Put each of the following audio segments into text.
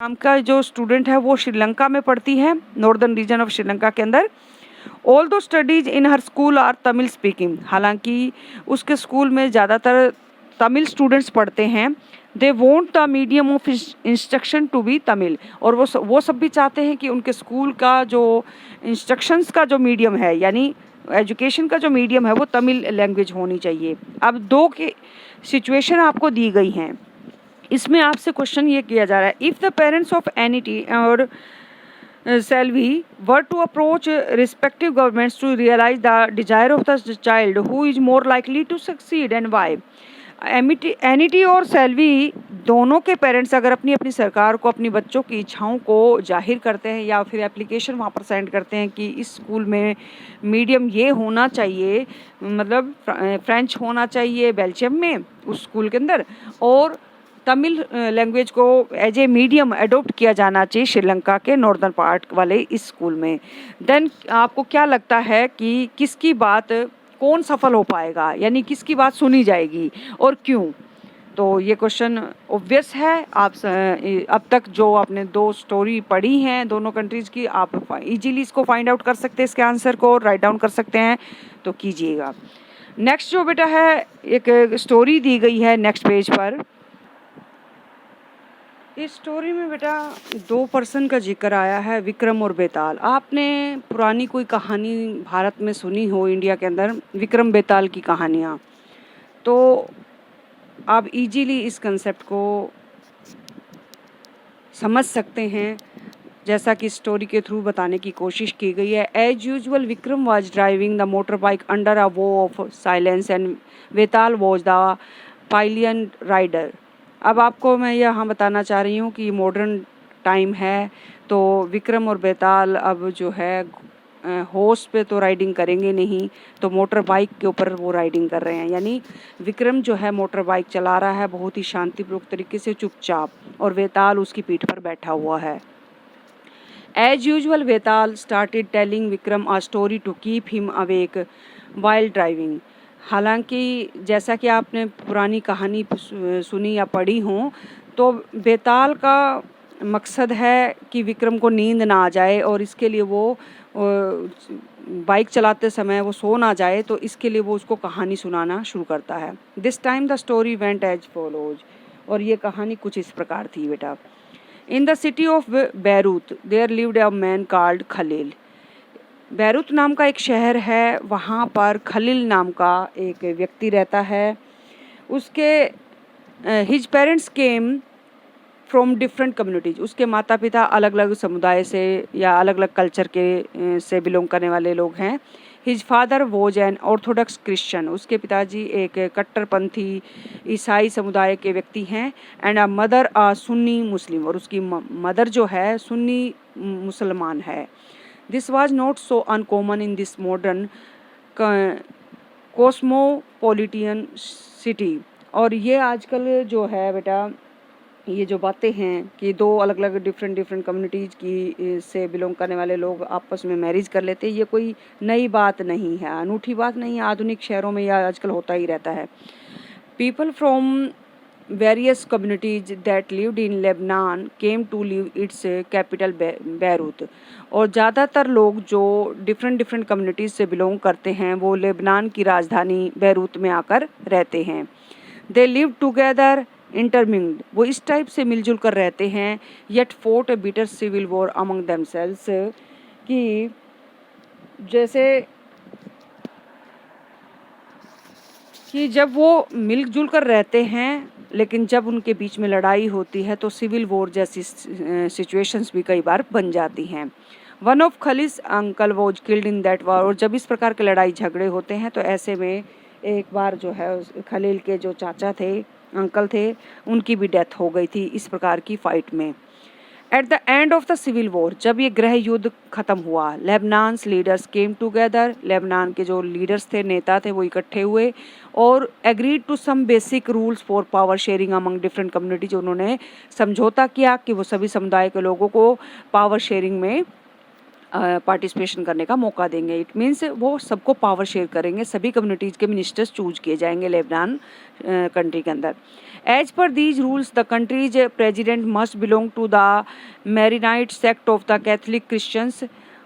नाम का जो स्टूडेंट है वो श्रीलंका में पढ़ती है, नॉर्दर्न रीजन ऑफ श्रीलंका के अंदर। All do studies in her school are Tamil speaking, हालांकि उसके स्कूल में ज़्यादातर तमिल स्टूडेंट्स पढ़ते हैं। They want the medium of instruction to be Tamil, और वो सब भी चाहते हैं कि उनके स्कूल का जो इंस्ट्रक्शंस का जो मीडियम है, यानी एजुकेशन का जो मीडियम है वो तमिल लैंग्वेज होनी चाहिए। अब दो के सिचुएशन आपको दी गई हैं, इसमें आपसे क्वेश्चन ये किया जा रहा है, if the parents of annuity और Selvi were to approach respective governments to realize the desire of the child, who is more likely to succeed and why? Annuity और सेल्वी दोनों के पेरेंट्स अगर अपनी अपनी सरकार को अपनी बच्चों की इच्छाओं को जाहिर करते हैं या फिर एप्लीकेशन वहाँ पर सेंड करते हैं कि इस स्कूल में मीडियम ये होना चाहिए, मतलब फ्रेंच होना चाहिए बेल्जियम में उस स्कूल के अंदर, और तमिल लैंग्वेज को एज ए मीडियम अडोप्ट किया जाना चाहिए श्रीलंका के नॉर्दर्न पार्ट वाले इस स्कूल में, देन आपको क्या लगता है कि किसकी बात कौन सफल हो पाएगा, यानी किसकी बात सुनी जाएगी और क्यों? तो ये क्वेश्चन ऑब्वियस है। आप अब तक जो आपने दो स्टोरी पढ़ी हैं दोनों कंट्रीज़ की, आप इजीली इसको फाइंड आउट कर सकते हैं, इसके आंसर को राइट डाउन कर सकते हैं, तो कीजिएगा। नेक्स्ट जो बेटा है, एक स्टोरी दी गई है नेक्स्ट पेज पर। इस स्टोरी में बेटा दो पर्सन का जिक्र आया है, विक्रम और बेताल। आपने पुरानी कोई कहानी भारत में सुनी हो, इंडिया के अंदर विक्रम बेताल की कहानियाँ, तो आप इजीली इस कंसेप्ट को समझ सकते हैं, जैसा कि स्टोरी के थ्रू बताने की कोशिश की गई है। As usual Vikram was driving the motorbike under a vow of silence and Betal was the pillion rider. अब आपको मैं यहाँ बताना चाह रही हूँ कि मॉडर्न टाइम है, तो विक्रम और बेताल अब जो है हॉर्स पे तो राइडिंग करेंगे नहीं, तो मोटर बाइक के ऊपर वो राइडिंग कर रहे हैं। यानी विक्रम जो है मोटर बाइक चला रहा है बहुत ही शांतिपूर्वक तरीके से, चुपचाप, और बेताल उसकी पीठ पर बैठा हुआ है। As usual Betal started telling Vikram a story to keep him awake while driving. हालांकि जैसा कि आपने पुरानी कहानी सुनी या पढ़ी हो, तो बेताल का मकसद है कि विक्रम को नींद ना आ जाए, और इसके लिए वो बाइक चलाते समय वो सो ना जाए, तो इसके लिए वो उसको कहानी सुनाना शुरू करता है। This time the story went as follows, और ये कहानी कुछ इस प्रकार थी बेटा। In the city of Beirut there lived a man called Khalil. Beirut नाम का एक शहर है, वहाँ पर खलील नाम का एक व्यक्ति रहता है। उसके his parents came from different communities, उसके माता पिता अलग अलग समुदाय से या अलग अलग कल्चर के से बिलोंग करने वाले लोग हैं। His father was an orthodox Christian, उसके पिताजी एक कट्टरपंथी ईसाई समुदाय के व्यक्ति हैं। And a mother a Sunni Muslim, और उसकी मदर जो है सुन्नी मुसलमान है। This was not so uncommon in this modern cosmopolitan city. और ये आजकल जो है बेटा, ये जो बातें हैं कि दो अलग अलग डिफरेंट कम्युनिटीज़ की से बिलोंग करने वाले लोग आपस में मैरिज कर लेते हैं, ये कोई नई बात नहीं है, अनूठी बात नहीं है। आधुनिक शहरों में यह आजकल होता ही रहता है। People from various communities that lived in Lebanon came to live its capital Beirut, और ज़्यादातर लोग जो डिफरेंट कम्युनिटीज़ से बिलोंग करते हैं वो लेबनान की राजधानी बैरूत में आकर रहते हैं। दे लिव टुगेदर इंटरमिंग्ड, वो इस टाइप से मिलजुल कर रहते हैं। Yet fought a bitter civil war among themselves, कि जैसे कि जब वो मिलजुल कर रहते हैं, लेकिन जब उनके बीच में लड़ाई होती है तो सिविल वॉर जैसी सिचुएशंस भी कई बार बन जाती हैं। One of Khalil's uncle was killed in that war, और जब इस प्रकार के लड़ाई झगड़े होते हैं तो ऐसे में एक बार जो है खलील के जो चाचा थे, अंकल थे, उनकी भी डेथ हो गई थी इस प्रकार की फाइट में। At the end of the civil war, जब ये गृह युद्ध खत्म हुआ, Lebanon's leaders came together, Lebanon के जो लीडर्स थे, नेता थे, वो इकट्ठे हुए और agreed to some basic rules for power sharing among different communities. उन्होंने समझौता किया कि वो सभी समुदाय के लोगों को पावर शेयरिंग में पार्टिसिपेशन करने का मौका देंगे। इट मीन्स वो सबको पावर शेयर करेंगे, सभी कम्युनिटीज़ के मिनिस्टर्स चूज किए जाएंगे लेबनान कंट्री के अंदर। As per these rules the country's president must belong to the Maronite sect of the Catholic Christians.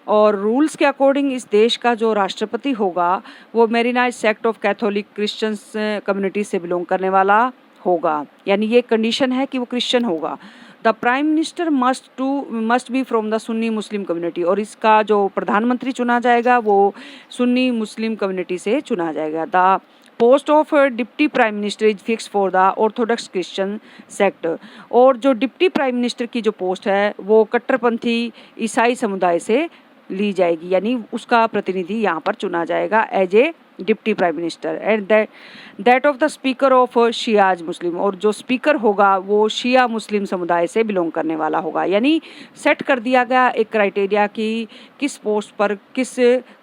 और रूल्स के अकॉर्डिंग इस देश का जो राष्ट्रपति होगा वो Maronite sect of Catholic Christians community से बिलोंग करने वाला होगा, यानी ये कंडीशन है कि वो क्रिश्चियन होगा। The prime minister must be from the Sunni Muslim community, और इसका जो प्रधानमंत्री चुना जाएगा वो सुन्नी मुस्लिम कम्युनिटी से चुना जाएगा। The post of deputy prime minister is fix for the Orthodox Christian sect, और जो डिप्टी प्राइम मिनिस्टर की जो पोस्ट है वो कट्टरपंथी ईसाई समुदाय से ली जाएगी, यानी उसका प्रतिनिधि यहाँ पर चुना जाएगा as a deputy prime minister. And that of the speaker of Shias Muslim, और जो स्पीकर होगा वो शिया मुस्लिम समुदाय से बिलोंग करने वाला होगा। यानी सेट कर दिया गया एक क्राइटेरिया कि किस पोस्ट पर किस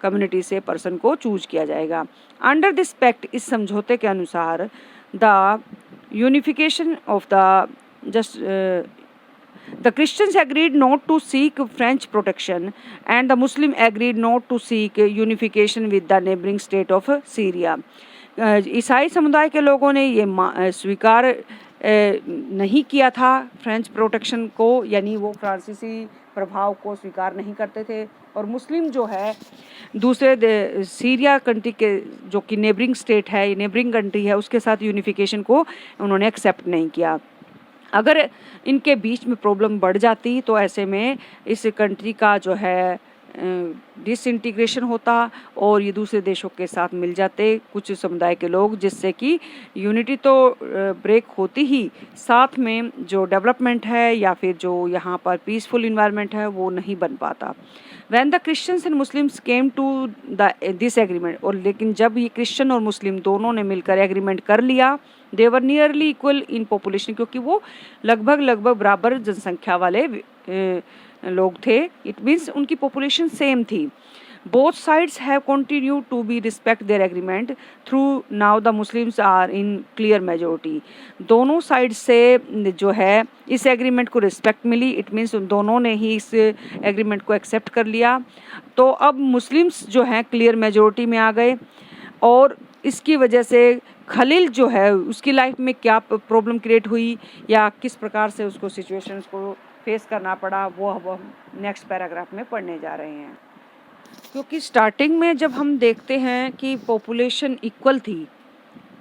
कम्युनिटी से पर्सन को चूज किया जाएगा। अंडर दिस पैक्ट, इस समझौते के अनुसार, the unification of the Christians agreed not to seek French protection and the Muslim agreed not to seek unification with the neighboring state of Syria. ईसाई समुदाय के लोगों ने ये स्वीकार नहीं किया था फ्रेंच प्रोटेक्शन को, यानी वो फ्रांसीसी प्रभाव को स्वीकार नहीं करते थे, और मुस्लिम जो है दूसरे सीरिया कंट्री के जो कि नेबरिंग स्टेट है, नेबरिंग कंट्री है, उसके साथ यूनिफिकेशन को उन्होंने एक्सेप्ट नहीं किया। अगर इनके बीच में प्रॉब्लम बढ़ जाती तो ऐसे में इस कंट्री का जो है डिसइंटीग्रेशन होता और ये दूसरे देशों के साथ मिल जाते कुछ समुदाय के लोग, जिससे कि यूनिटी तो ब्रेक होती ही, साथ में जो डेवलपमेंट है या फिर जो यहाँ पर पीसफुल इन्वायरमेंट है वो नहीं बन पाता। When the Christians and Muslims came to this agreement, और लेकिन जब ये क्रिश्चियन और मुस्लिम दोनों ने मिलकर एग्रीमेंट कर लिया, they were nearly equal in population, क्योंकि वो लगभग बराबर जनसंख्या वाले लोग थे। इट मीन्स उनकी पॉपुलेशन सेम थी। Both sides have continued to be respect their agreement through now the Muslims are in clear majority. दोनों साइड से जो है इस एग्रीमेंट को रिस्पेक्ट मिली, इट मीन्स उन दोनों ने ही इस एग्रीमेंट को एक्सेप्ट कर लिया। तो अब मुस्लिम्स जो हैं क्लियर मेजोरिटी में आ गए, और इसकी वजह से खलील जो है उसकी लाइफ में क्या प्रॉब्लम क्रिएट हुई या किस प्रकार से उसको सिचुएशंस को फेस करना पड़ा, वो हम नेक्स्ट पैराग्राफ में पढ़ने जा रहे हैं। क्योंकि स्टार्टिंग में जब हम देखते हैं कि पॉपुलेशन इक्वल थी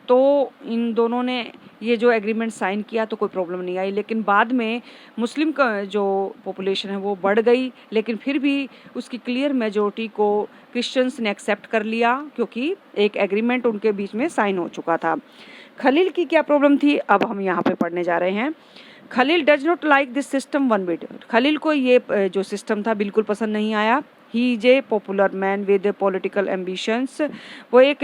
तो इन दोनों ने ये जो एग्रीमेंट साइन किया तो कोई प्रॉब्लम नहीं आई, लेकिन बाद में मुस्लिम का जो पॉपुलेशन है वो बढ़ गई, लेकिन फिर भी उसकी क्लियर मेजॉरिटी को क्रिश्चियंस ने एक्सेप्ट कर लिया क्योंकि एक एग्रीमेंट उनके बीच में साइन हो चुका था। खलील की क्या प्रॉब्लम थी, अब हम यहाँ पे पढ़ने जा रहे हैं। Khalil does not like this system one bit, Khalil को ये जो सिस्टम था बिल्कुल पसंद नहीं आया। He is a popular man with political ambitions, वो एक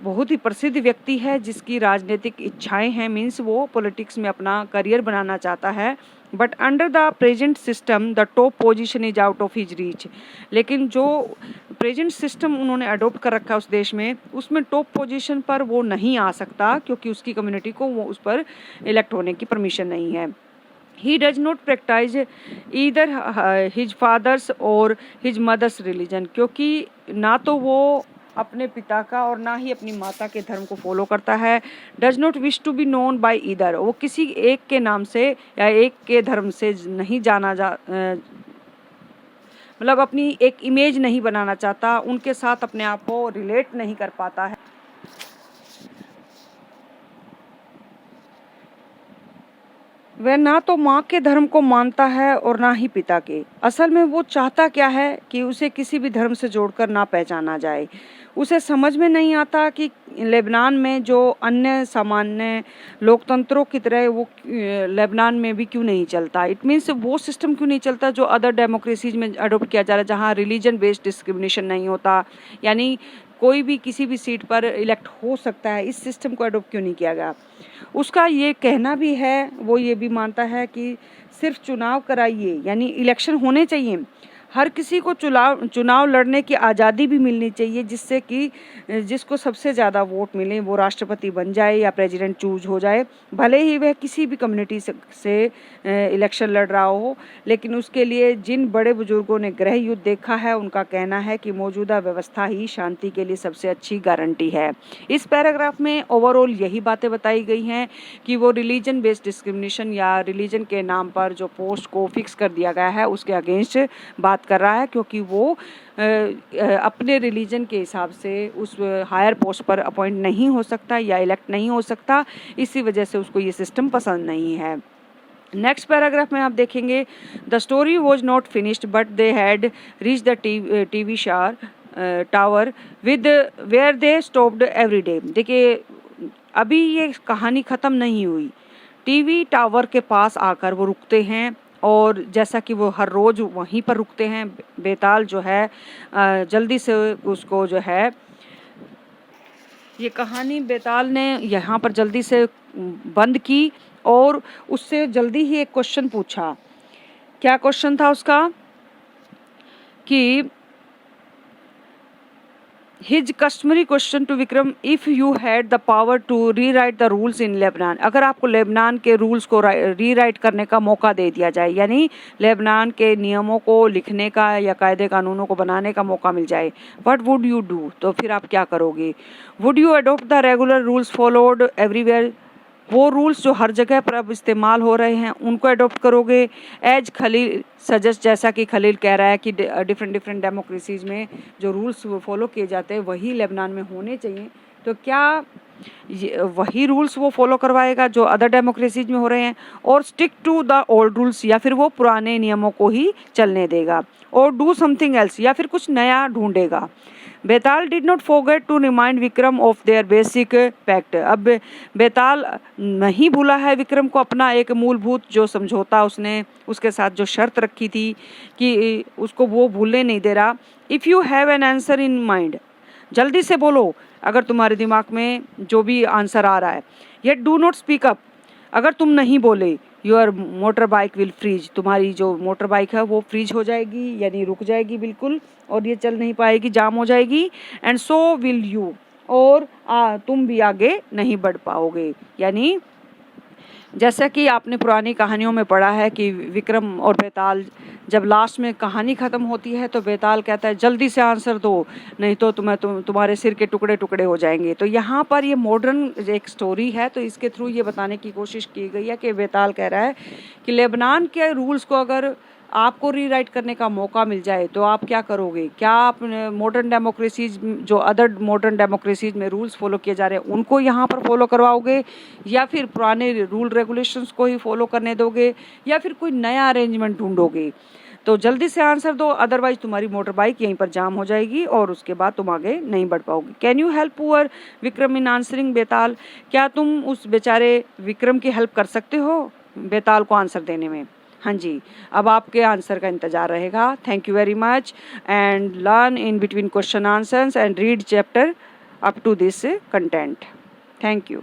बहुत ही प्रसिद्ध व्यक्ति है जिसकी राजनीतिक इच्छाएं हैं, मीन्स वो पॉलिटिक्स में अपना करियर बनाना चाहता है। But under the present system the top position is out of his reach, लेकिन जो प्रेजेंट सिस्टम उन्होंने अडोप्ट कर रखा है उस देश में, उसमें टॉप पोजीशन पर वो नहीं आ सकता क्योंकि उसकी कम्युनिटी को वो उस पर इलेक्ट होने की परमिशन नहीं है। He does not practice either his father's or his mother's religion, क्योंकि ना तो वो अपने पिता का और ना ही अपनी माता के धर्म को फॉलो करता है। Does not wish to be known by either, वो किसी एक के नाम से या एक के धर्म से नहीं जाना मतलब अपनी एक इमेज नहीं बनाना चाहता, उनके साथ अपने आप को रिलेट नहीं कर पाता है। वह ना तो माँ के धर्म को मानता है और ना ही पिता के। असल में वो चाहता क्या है कि उसे किसी भी धर्म से जोड़कर ना पहचाना जाए। उसे समझ में नहीं आता कि लेबनान में जो अन्य सामान्य लोकतंत्रों की तरह वो लेबनान में भी क्यों नहीं चलता। इट मीन्स वो सिस्टम क्यों नहीं चलता जो अदर डेमोक्रेसीज में अडोप्ट किया जा रहा है, जहाँ रिलीजन बेस्ड डिस्क्रिमिनेशन नहीं होता, यानी कोई भी किसी भी सीट पर इलेक्ट हो सकता है। इस सिस्टम को अडोप्ट क्यों नहीं किया गया। उसका ये कहना भी है, वो ये भी मानता है कि सिर्फ चुनाव कराइए, यानी इलेक्शन होने चाहिए, हर किसी को चुनाव लड़ने की आज़ादी भी मिलनी चाहिए, जिससे कि जिसको सबसे ज़्यादा वोट मिले वो राष्ट्रपति बन जाए या प्रेसिडेंट चूज हो जाए, भले ही वह किसी भी कम्युनिटी से इलेक्शन लड़ रहा हो। लेकिन उसके लिए जिन बड़े बुजुर्गों ने गृह युद्ध देखा है, उनका कहना है कि मौजूदा व्यवस्था ही शांति के लिए सबसे अच्छी गारंटी है। इस पैराग्राफ में ओवरऑल यही बातें बताई गई हैं कि वो रिलीजन बेस्ड डिस्क्रिमिनेशन या रिलीजन के नाम पर जो पोस्ट को फिक्स कर दिया गया है उसके अगेंस्ट बात कर रहा है, क्योंकि वो अपने रिलीजन के हिसाब से उस हायर पोस्ट पर अपॉइंट नहीं हो सकता या इलेक्ट नहीं हो सकता, इसी वजह से उसको ये सिस्टम पसंद नहीं है। नेक्स्ट पैराग्राफ में आप देखेंगे, the story was not finished but they had reach the TV tower with where they stopped every day. देखिए, अभी ये कहानी ख़त्म नहीं हुई, टीवी टावर के पास आकर वो रुकते हैं और जैसा कि वो हर रोज़ वहीं पर रुकते हैं। बेताल जो है जल्दी से उसको जो है, ये कहानी बेताल ने यहाँ पर जल्दी से बंद की और उससे जल्दी ही एक क्वेश्चन पूछा। क्या क्वेश्चन था उसका कि His customary question to Vikram, if you had the power to rewrite the rules in Lebanon, अगर आपको लेबनान के रूल्स को रीराइट करने का मौका दे दिया जाए, यानी लेबनान के नियमों को लिखने का या कायदे कानूनों को बनाने का मौका मिल जाए, व्हाट वुड यू डू, तो फिर आप क्या करोगे। Would you adopt the regular rules followed everywhere, वो रूल्स जो हर जगह पर अब इस्तेमाल हो रहे हैं उनको अडोप्ट करोगे। एज खलील सजेस्ट, जैसा कि खलील कह रहा है कि डिफरेंट डेमोक्रेसीज़ में जो रूल्स फॉलो किए जाते हैं वही लेबनान में होने चाहिए, तो क्या वही रूल्स वो फॉलो करवाएगा जो अदर डेमोक्रेसीज में हो रहे हैं, और stick to the old rules, या फिर वो पुराने नियमों को ही चलने देगा, और डू समथिंग एल्स, या फिर कुछ नया ढूंढेगा। Betal did not forget to remind Vikram of their basic pact, अब बेताल नहीं भूला है विक्रम को अपना एक मूलभूत जो समझौता उसने उसके साथ जो शर्त रखी थी कि उसको वो भूलने नहीं दे रहा। If you have an answer in mind, जल्दी से बोलो अगर तुम्हारे दिमाग में जो भी आंसर आ रहा है, yet do not speak up, अगर तुम नहीं बोले your motorbike will freeze, तुम्हारी जो मोटर बाइक है वो फ्रीज हो जाएगी, यानी रुक जाएगी बिल्कुल, और ये चल नहीं पाएगी, जाम हो जाएगी। एंड सो विल यू, और तुम भी आगे नहीं बढ़ पाओगे। यानी जैसा कि आपने पुरानी कहानियों में पढ़ा है कि विक्रम और बेताल जब लास्ट में कहानी ख़त्म होती है तो बेताल कहता है जल्दी से आंसर दो, नहीं तो तुम्हारे सिर के टुकड़े टुकड़े हो जाएंगे। तो यहाँ पर ये मॉडर्न एक स्टोरी है, तो इसके थ्रू ये बताने की कोशिश की गई है कि बेताल कह रहा है कि लेबनान के रूल्स को अगर आपको रीराइट करने का मौका मिल जाए तो आप क्या करोगे। क्या आप मॉडर्न डेमोक्रेसीज, जो अदर मॉडर्न डेमोक्रेसीज में रूल्स फॉलो किए जा रहे हैं उनको यहाँ पर फॉलो करवाओगे, या फिर पुराने रूल रेगुलेशंस को ही फॉलो करने दोगे, या फिर कोई नया अरेंजमेंट ढूंढोगे। तो जल्दी से आंसर दो, अदरवाइज तुम्हारी मोटर बाइक यहीं पर जाम हो जाएगी और उसके बाद तुम आगे नहीं बढ़ पाओगे। Can you help poor Vikram in answering Betal, क्या तुम उस बेचारे विक्रम की हेल्प कर सकते हो बेताल को आंसर देने में। हाँ जी, अब आपके आंसर का इंतज़ार रहेगा। Thank you very much, and learn in between question answers and read chapter up to this content. Thank you.